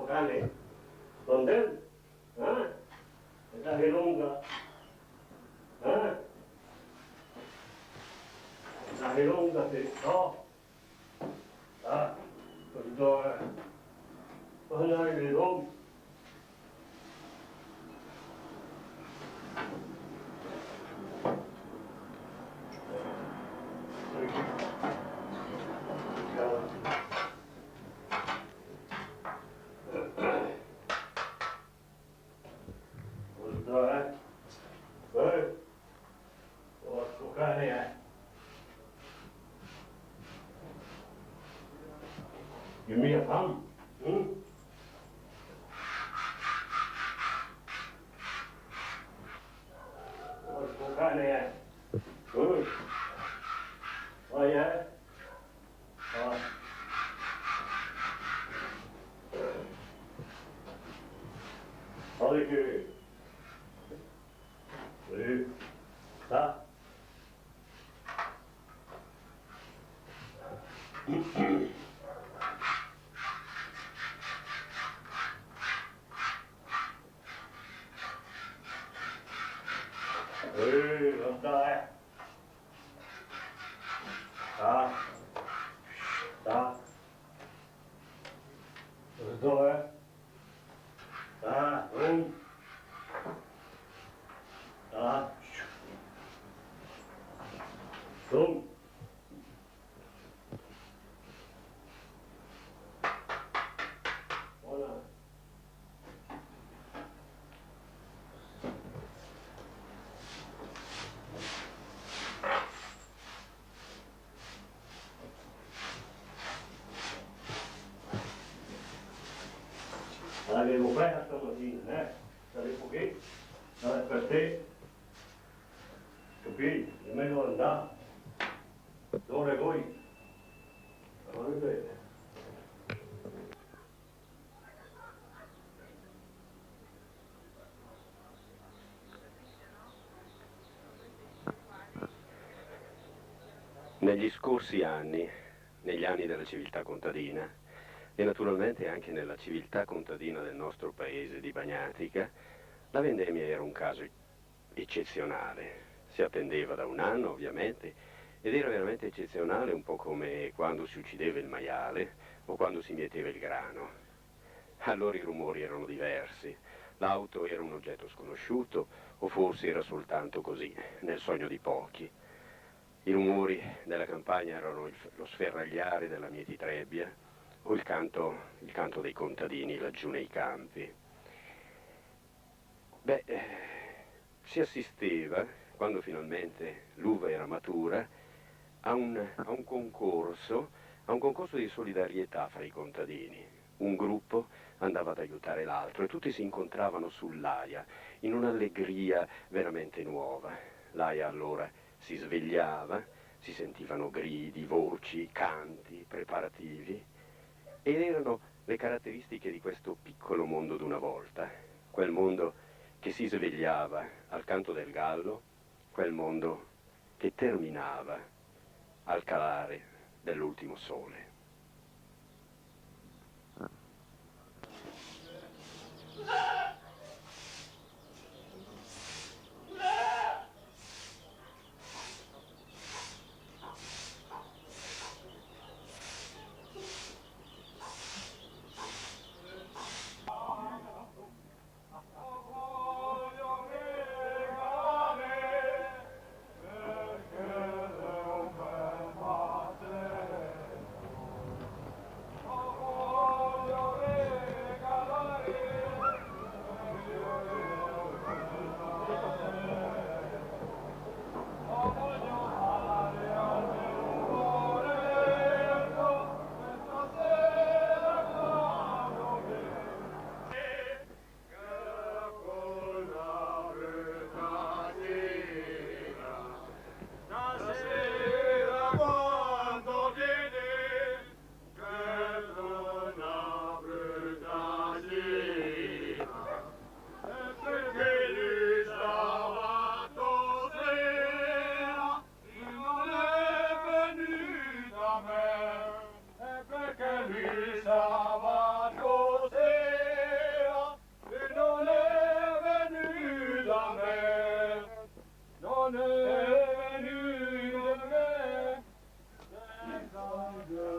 Cane, donde? ¿Ah? Esa gelunga. ¿Ah? Esa gelunga se... No. Ah, pues no, pues no hay gelunga. Give me a thumb. Good. Oh, yeah? Olha que... Tá? Vamos lá. Tá? Tá? Os dois. Tá? Tá? Buona. L'avevo presa stamattina, sapevo che per te, capito? È meglio andare, dove voi? Non ripeto. Negli scorsi anni, negli anni della civiltà contadina, e naturalmente anche nella civiltà contadina del nostro paese di Bagnatica, la vendemmia era un caso eccezionale. Si attendeva da un anno, ovviamente, ed era veramente eccezionale, un po' come quando si uccideva il maiale o quando si mieteva il grano. Allora i rumori erano diversi. L'auto era un oggetto sconosciuto, o forse era soltanto così, nel sogno di pochi. I rumori della campagna erano lo sferragliare della mietitrebbia o il canto dei contadini laggiù nei campi. Beh, si assisteva, quando finalmente l'uva era matura, a un concorso di solidarietà fra i contadini. Un gruppo andava ad aiutare l'altro e tutti si incontravano sull'aia, in un'allegria veramente nuova. L'aia allora si svegliava, si sentivano gridi, voci, canti, preparativi, ed erano le caratteristiche di questo piccolo mondo d'una volta, quel mondo che si svegliava al canto del gallo, quel mondo che terminava al calare dell'ultimo sole. sabato sera e non è venuta a me, non è venuta a me, senza una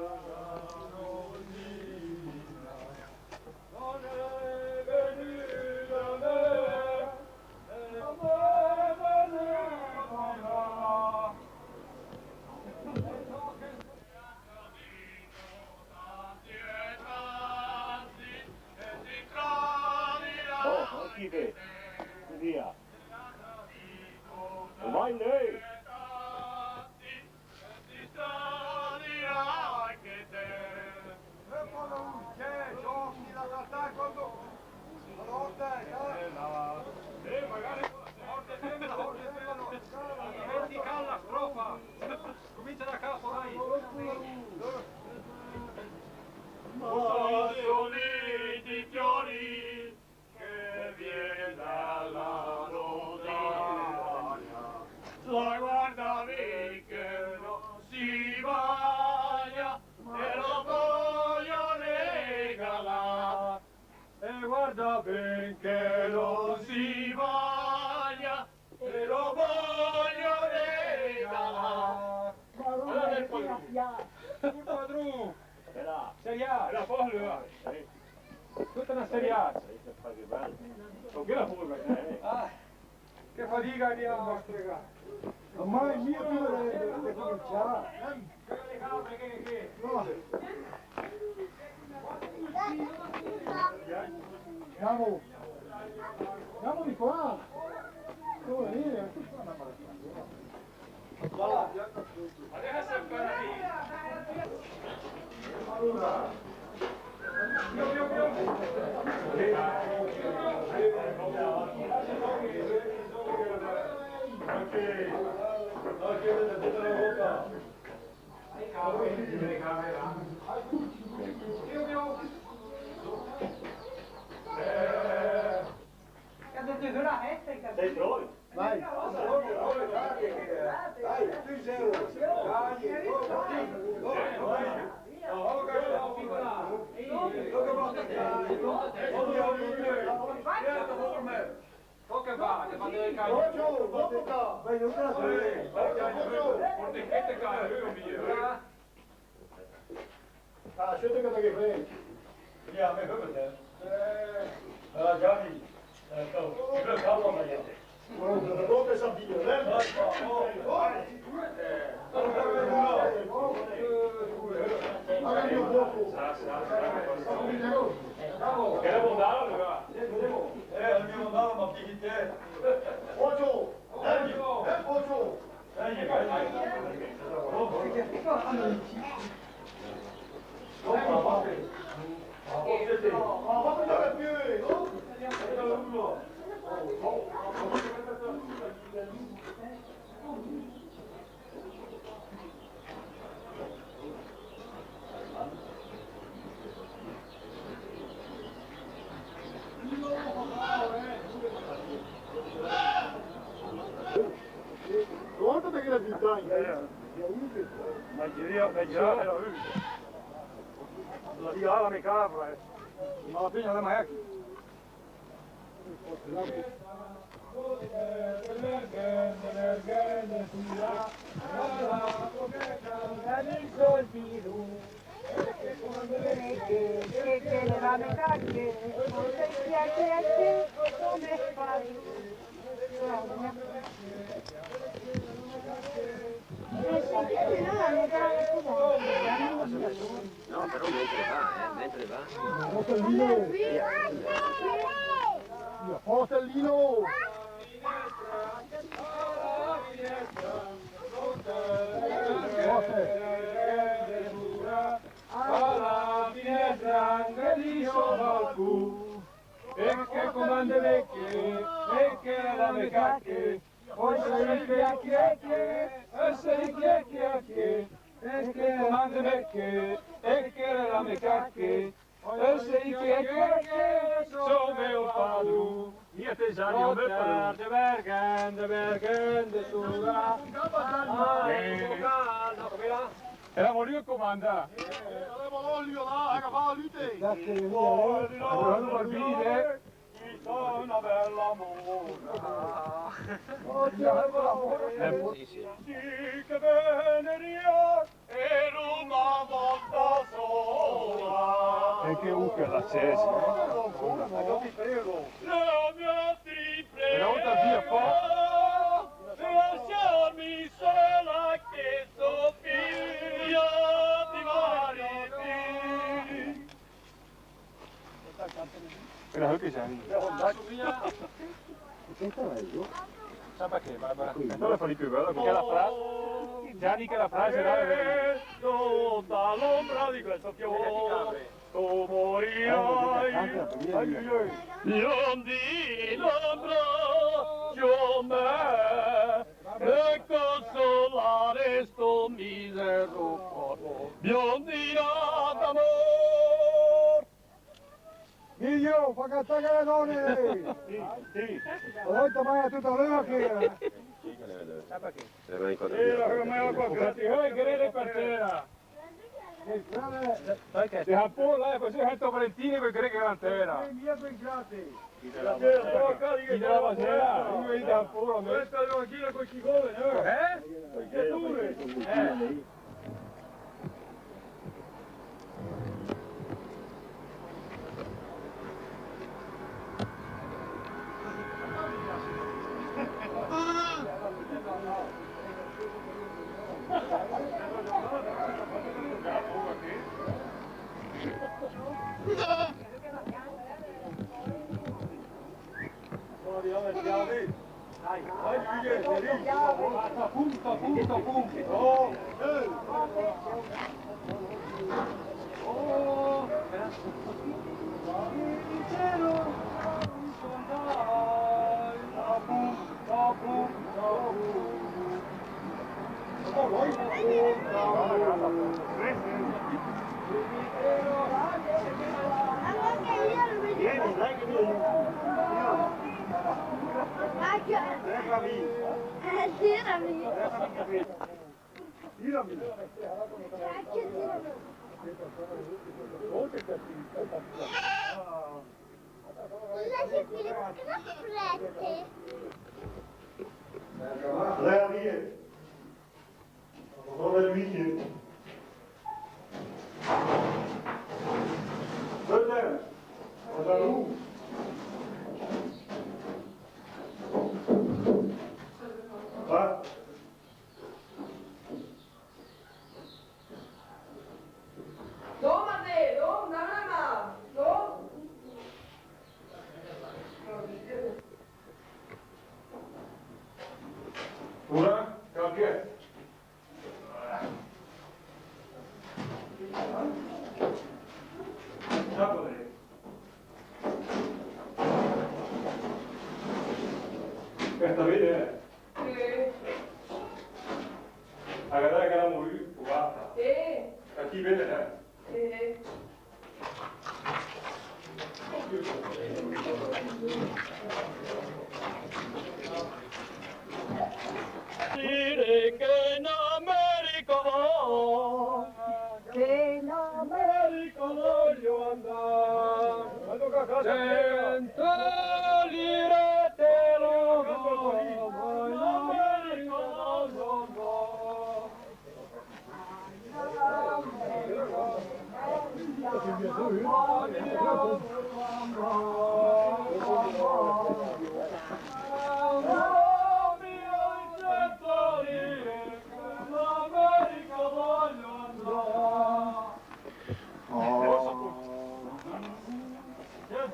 rosina, non è venuta a me, non è venuta a me. Oh, chi è? Via. Vai lei. Metti calla strofa, comincia da capo, vai. Sono i fiori che viene dalla montagna, la guardavi che non si bagna e lo voglio regalare, e guarda ben che non si bagna e lo voglio regalare. Il padrone, E là, seriato, la folla, tutta una seriata. con che la folla, Ah, che fatica andiamo a spiegare. Ormai mio tu deve cominciare. Le capre che? No. Andiamo. Andiamo di qua. Dove venire? Adesso è ancora lì. Allora. Sei troi? Vai. Tocca e va, ti fanno le caglie. Vai, non te la Porticchette caglie, lui migliore. Ah, scende che fai. Ja, me hör det. Gianni, il mio capo mi ha detto. Non te sapio, Che la mondana, va? Il mio mondana ma più te. Ocho! Ocho! Guarda che la vita Ma girava era lui. La girava mi capra, Ma la piglia da Maecchi. No, però mentre va. Portellino! Portellino! Alla finestra angelico balcù, e che comande vecchie, e che la me cacche, poi sei chiacchiere, e sei chiacchiere, e che comande vecchie, e che la me cacche, e sei chiacchiere, so mio padù. Io te già De Bergen, de Sura, come là? E la morio comanda. Avevo l'olio là, agafava l'ute. Grazie di Allora barbine. Sono una bella mona. Sì, sì. Sì che veneria era una volta sola. E che ucca l'accesa. La mia triple E la volta via po'. lasciarmi sola che so figlia di mariti. E la che sei? Sa perché, Barbara? Non la fa di più, guarda, perché la frase... Gianni che la frase là... Dall'ombra di questo fiore tu morirai. Io di l'ombra io me e consolare sto misero cuore biondina d'amor. Miglio, fa cantare le donne! Sì. Volta mai a tutta l'ora che... Come qua grazie, che per terra. Si ha po' là, così è il Valentino che crede che è l'antera. Mia pensate! Chi della basera? Io gli da puro, me. Questa è una gira con cicole, Che dure? Lea vie. Non è lui. Dove? Cosa lu? Va? Ura? Cambia. Sapore. Questa vede? A vedere che la muovi, guarda. A chi vede? Dire che in America va, Che in America voglio andare. Ma tocca a casa. 100 lire te lo do, in America voglio andare.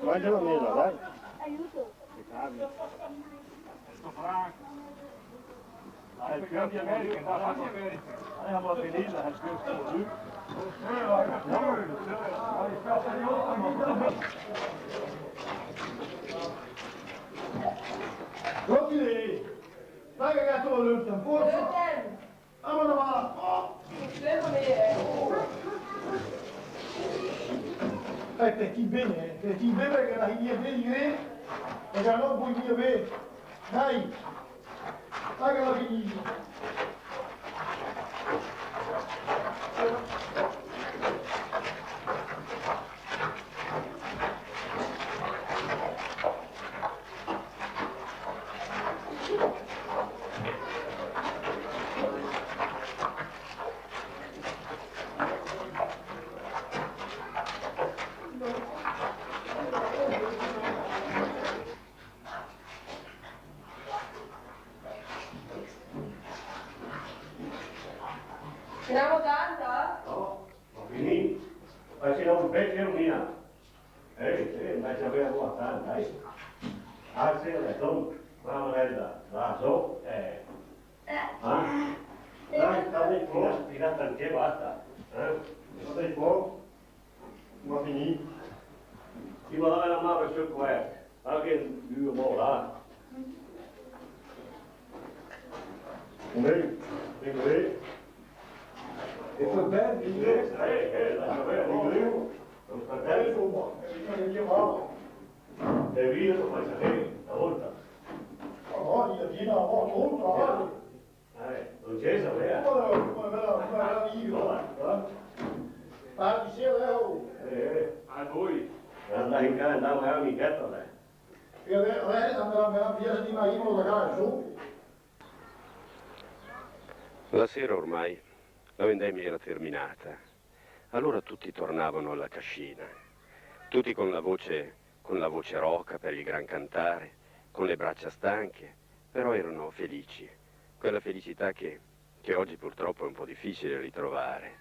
Mangialo meno, dai! Il più di America, da di America. Andiamo a venire, il più di Rocky, dai che gatto l'ultimo, forza! Amore va! Ti bene perché la mia bene e già non puoi dire bene. Dai! Dai che la finisci! ma sapeva guardare, dai. Ah, sì, tu, Manuela, là, su, Dai, stai fuori, tirata anche, basta. Stai fuori, ma finì. Ti va dare la mano su qua, anche io mo là. Inglese. E poi bene, Inglese, lascia bene, inglese. Non sta tempo. E via, lo fai sapere, una volta. oh, io fino a molto, Non c'è sapere. come me la vivo. Parli se leo. A voi. Andai in casa, andavo a amichetto, lei. E lei andava via di Marino da casa su. La sera ormai la vendemmia era terminata. Allora tutti tornavano alla cascina, tutti con la voce roca per il gran cantare, con le braccia stanche, però erano felici. Quella felicità che oggi purtroppo è un po' difficile ritrovare.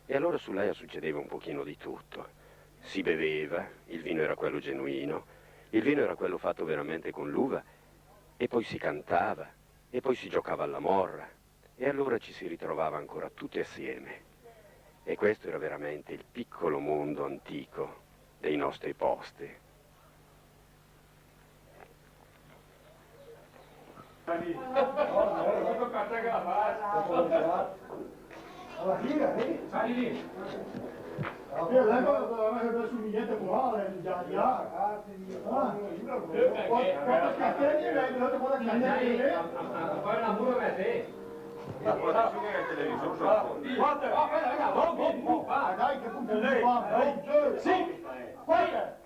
E allora sull'Aia succedeva un pochino di tutto. Si beveva, il vino era quello genuino, il vino era quello fatto veramente con l'uva, e poi si cantava, e poi si giocava alla morra, e allora ci si ritrovava ancora tutti assieme. E questo era veramente il piccolo mondo antico dei nostri posti. Alla fine, Sali lì. io lei doveva mettere sul biglietto uguale, già. Quanto scattini lei mi date quanto scattini? Fai una muro per te. Guarda su che è il televisore. Guarda, va. Dai, che punto di qua? Sì, guarda.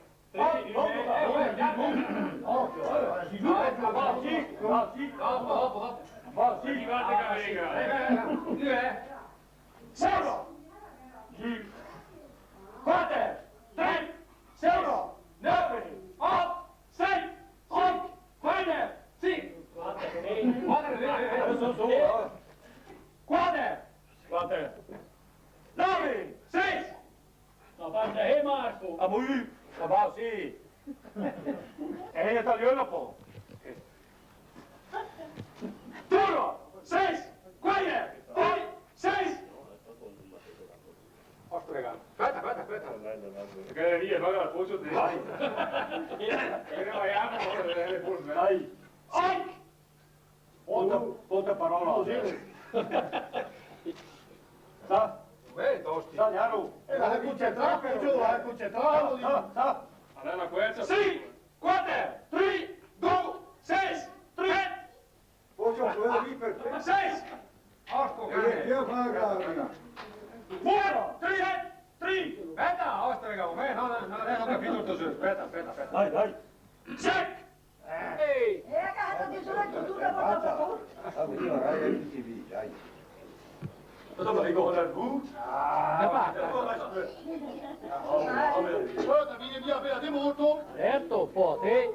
È italiano po'. Duro, 6, 4, 6. Aspetta. Che lì va la foto di. Che ne vaiamo le pulme. Dai. Ponte parola. Sta. Tosti. Sta, Jaru. È concentrato. Allora questa. 6, 4, 3, 2, 6, 3, Posso quello lì per te? 6, Osco, Io pago. 4, 3, 3, Aspetta, ostrega, non ho capito tutto su. Aspetta. Dai. check. Ehi! Dove vai con il bu? Guarda, vieni via per te molto. Certo, può, te.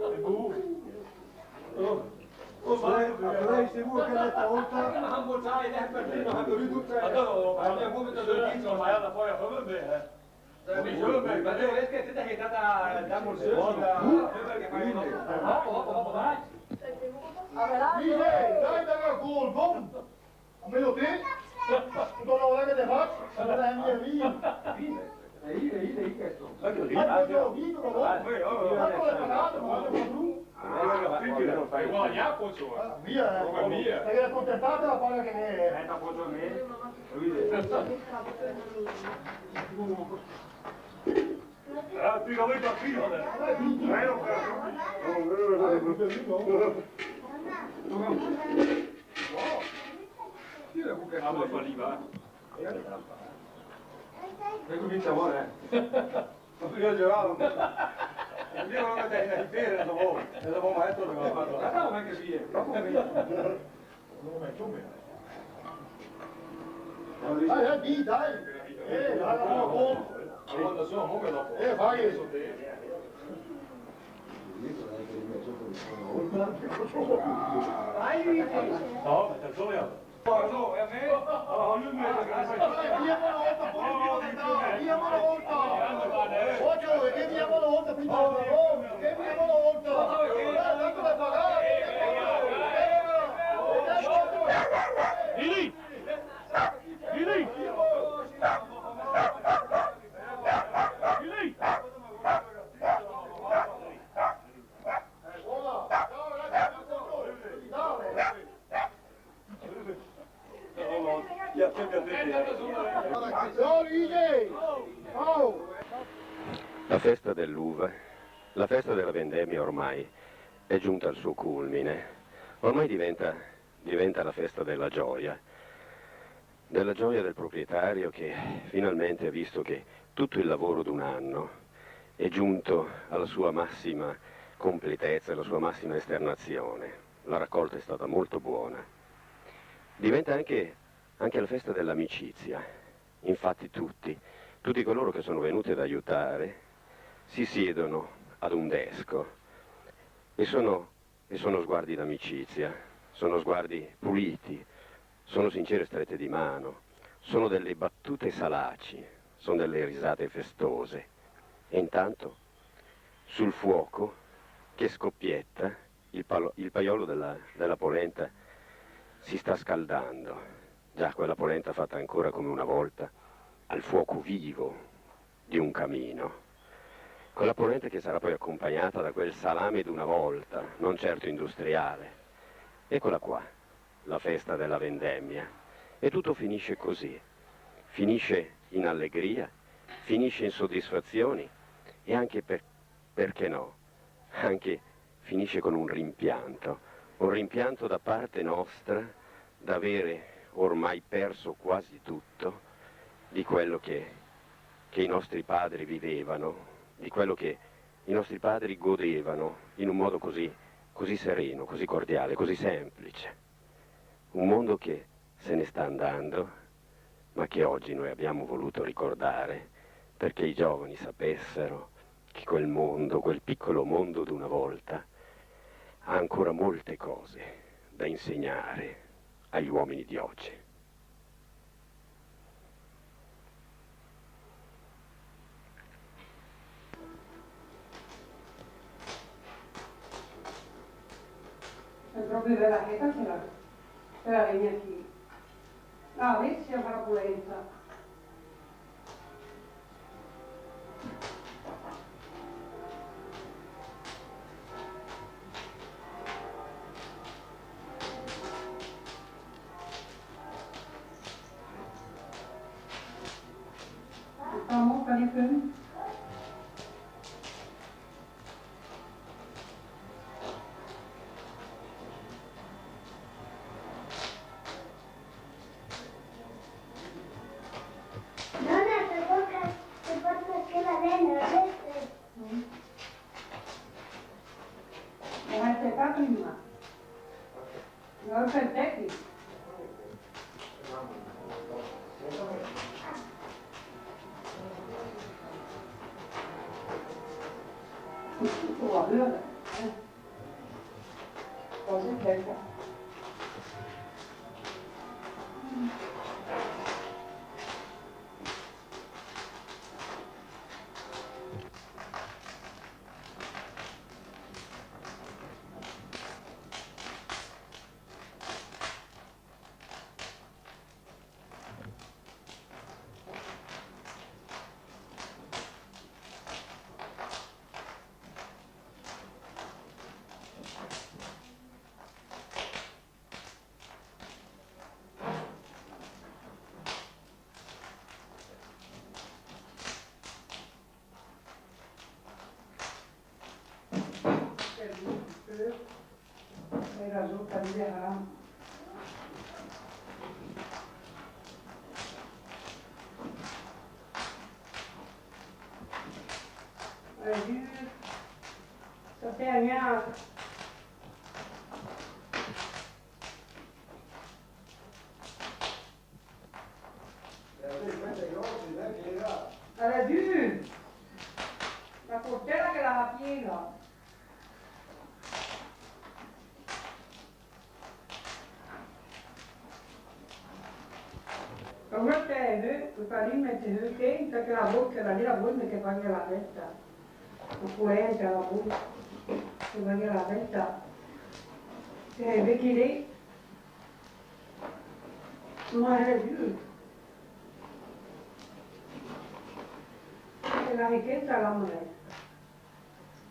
Lei sicuro che l'altra volta? Non sai, è per te, non hai tutto. Andiamo subito sul tizio, ma alla poi a come me. Ma devo che te che data da morso perché fai dopo dai. Dai, dai, colpo. Me lo te? Non lo vuoi che te faccio? Allora è via. Questo. Io vivo, no? Ma come è pagato? Fai guadagnare posso. Via, perché accontentate la paga che ne è. Praticamente a filo. Ah, ma fa lì, va. E comincia ora, Io giocavo. Io non mi dai di pere, dopo maestro dove farlo. Ma non è che sia. Dai, dai. La buono. Quando sono, come dopo. Fai eso. No, sta solo. No, è a me? Oh, non mi Via una volta, via una volta. Occhio, che via una volta, festa dell'uva, la festa della vendemmia ormai è giunta al suo culmine. Ormai diventa la festa della gioia del proprietario che finalmente ha visto che tutto il lavoro d'un anno è giunto alla sua massima completezza, alla sua massima esternazione. La raccolta è stata molto buona. Diventa anche la festa dell'amicizia. Infatti tutti coloro che sono venuti ad aiutare si siedono ad un desco e sono sguardi d'amicizia, sono sguardi puliti, sono sincere strette di mano, sono delle battute salaci, sono delle risate festose. E intanto sul fuoco che scoppietta il paiolo della polenta si sta scaldando. Già, quella polenta fatta ancora come una volta al fuoco vivo di un camino. Quella polenta che sarà poi accompagnata da quel salame d'una volta, non certo industriale. Eccola qua, la festa della vendemmia. E tutto finisce così. Finisce in allegria, finisce in soddisfazioni e anche, perché no, anche finisce con un rimpianto da parte nostra d'avere ormai perso quasi tutto di quello che i nostri padri vivevano, di quello che i nostri padri godevano in un modo così sereno, così cordiale, così semplice. Un mondo che se ne sta andando, ma che oggi noi abbiamo voluto ricordare perché i giovani sapessero che quel mondo, quel piccolo mondo d'una volta, ha ancora molte cose da insegnare agli uomini di oggi. È proprio della cheta se la legna qui. No, lì si fa la pulenza. Facciamo per i film. Prima. Non per te. Guarda, cosa bella. Era giusta di Haram. Sappiamo. Era giù. La portera che l'ha piena. Come te, tu fai mettere il tempo che la bocca era lì la buona che fa la testa. Oppure entra la buona che fa la testa. E vedi lì. Ma era giù. E la ricchezza la moneta.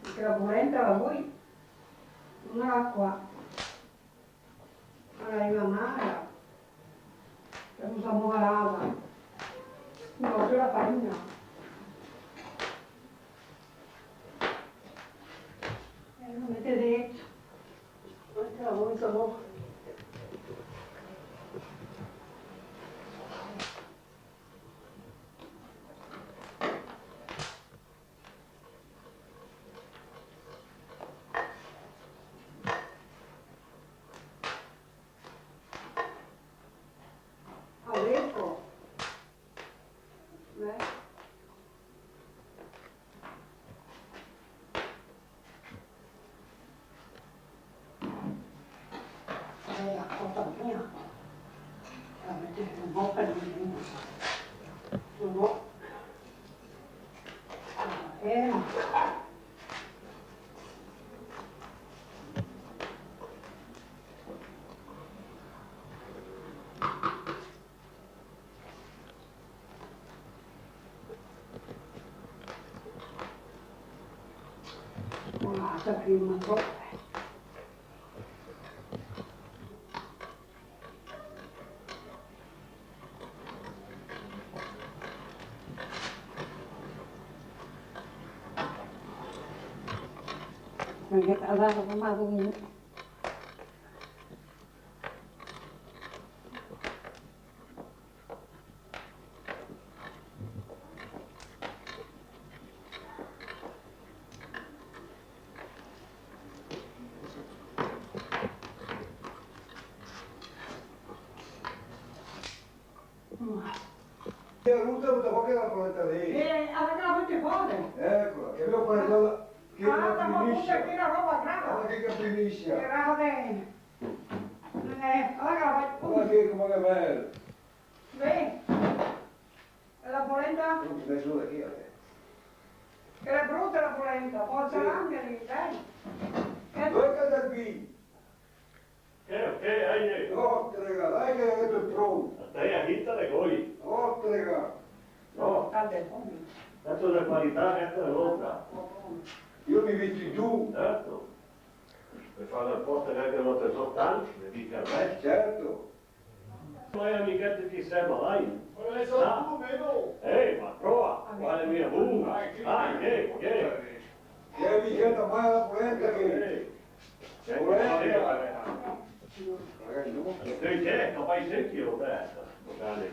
Perché la polenta la vuoi? Non la qua. Ma la rimamara. Che non siamo calata. Non c'è la farina. questo no. Ecco. La cosa mia, la mettete un po' per il no. Guarda prima troppo. Perché aveva fumato un... L'ultima volta la polenta lì. Avete la voce fuori? Eccola, che abbiamo preso che Ah, la ma pure finisce. che la roba grava. Guarda che capinisce. Grava bene. Allora, Guarda che come che bello. vedi? E la polenta? Non ti penso da chi a te. Che è brutta la polenta, forza l'angeli, dai. Dove cade il vino? Ok, hai Ottega, dai che è pronto. stai a hittare voi. Ottega. No, questa è la qualità, questa è l'opera. Io mi metti giù. Certo. Per fare apposta che anche non te so tanto, mi dica a me. Certo. Ma è amichette ti sembra, dai. Ma le so tu, meno. Ma prova, quale mia che. Che è mica mai la polenta che... Magari no. Che non fai secchi o aperta, locale.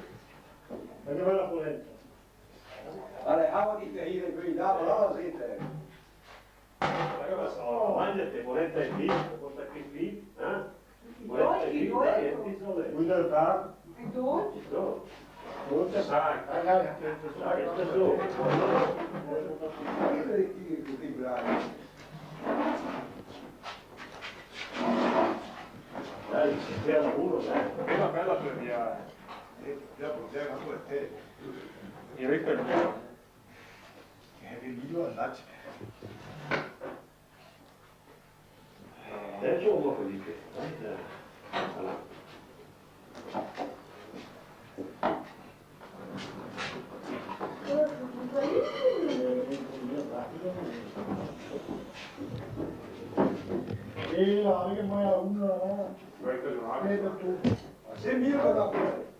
Ma che bella polenta. Allora, avanti te, io qui, dopo la sete. Mangiate, polenta e figlio, porta qui figlio, polenta e figlio, dai, e ti sono le... Guida il bar. E tu? Ci sono. Non ti sai. Sai, che sono. Ma che ti tutti i brani? Dai, c'è lavoro, dai. È una bella premiare. Già problema tu e te. Il ricco è il mio. Che è venuto andarci. Adesso un po' felice. Allora. La che mai a una. Vedo tu. Se mio che la polenta.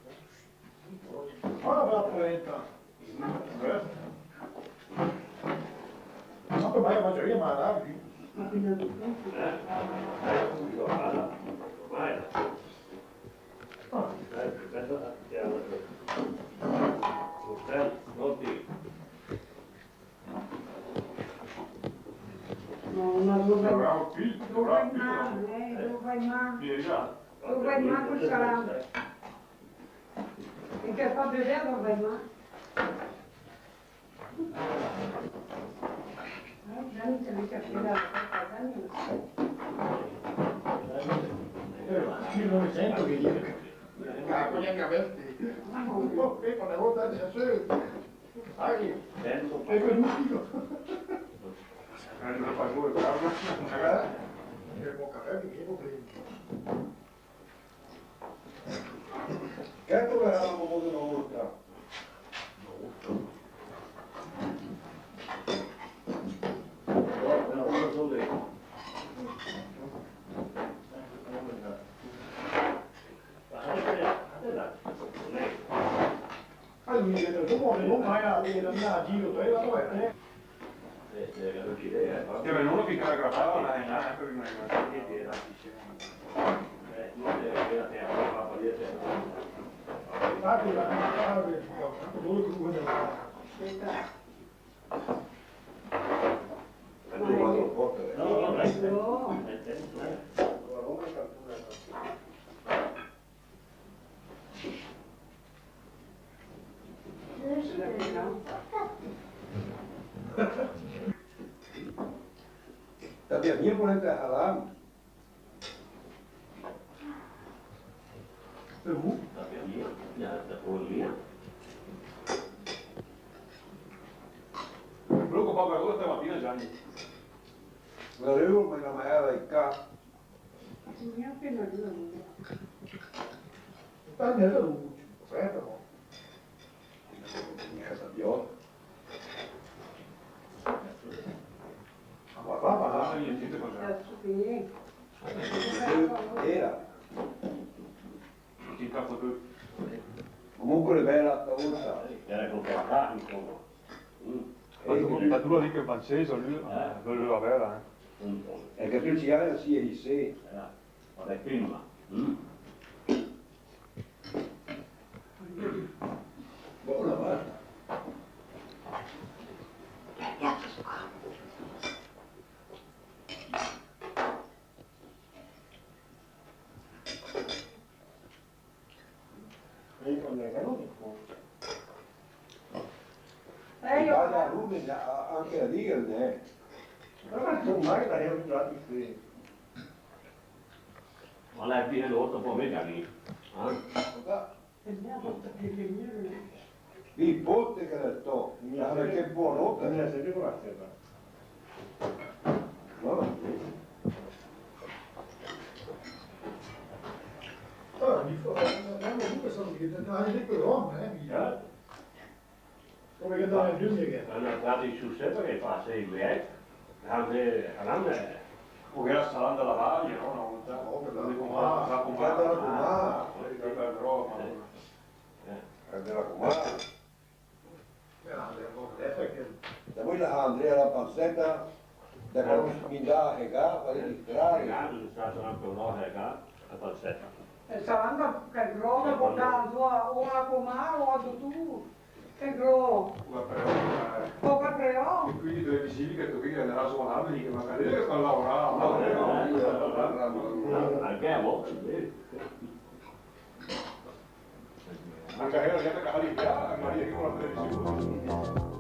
Una bella polenta. Ma poi mai mangio io, ma ravi. Vai. Aspetta, andiamo. Noti. No, dove Bravo qui. vai male, dove vai male. Dove vai male col salame. E che fa vedere dove vai male. Già non c'è mica più da Io non mi sento che dico. Cacco, neanche a vesti. Un po' che con le volte di stasera. Sai, è venuto. Non fa due, bravo. Che buon caffè, mi chiedo prima. Che tu eravamo avuto una volta? Allora mi dice, tu muovi, non vai a dire, andare a giro, te la vuoi, non ci deve. Che per uno finché la grappava la è nata per rimanere. Infatti la cantare, lui come Tapi dia pun ada alam. Peru. Quello che fa per ora stamattina Gianni. La devo ma la maiala in ca. Neanche non Sta nella luce, aspetta un po'. Mica tabbiola. Ma va, Ah, niente cos'è. Era. Ti incazzo tu. Comunque è bella stavolta. Era con papà, insomma. Ma tu lo dici in francese, lui non lo aveva, E che tu ci hai sia di sé. Vabbè, prima. Buona basta. io Vada a Rubin anche a dirne. Ma tu mai l'hai aiutato qui. Ma lei viene l'otto può venire. Lì botte che le sto. Perché buono. Non è sempre con la sera. Mi fa, comunque sono diventati dei colonne, come che danno più che Hanno dato i susseppa che fa 6 mesi. Hanno Perché era salando alla vaglia, no? Una volta. per La Guarda la comanda. comà. Per Roma. Guarda la comà. perché Da voi la Andrea la pazzetta. Da quando mi dà che ga, fare di strade. sono stato anche un'ora a falsetta. Saranno che grosso portato o a comare o a tu. Che grosso. O che creò. E quindi dove visivi che tu qui andrà a suonare che magari che sta lavorando. Anche a volte. Anche a lei la gente che ha di Maria che con la televisione.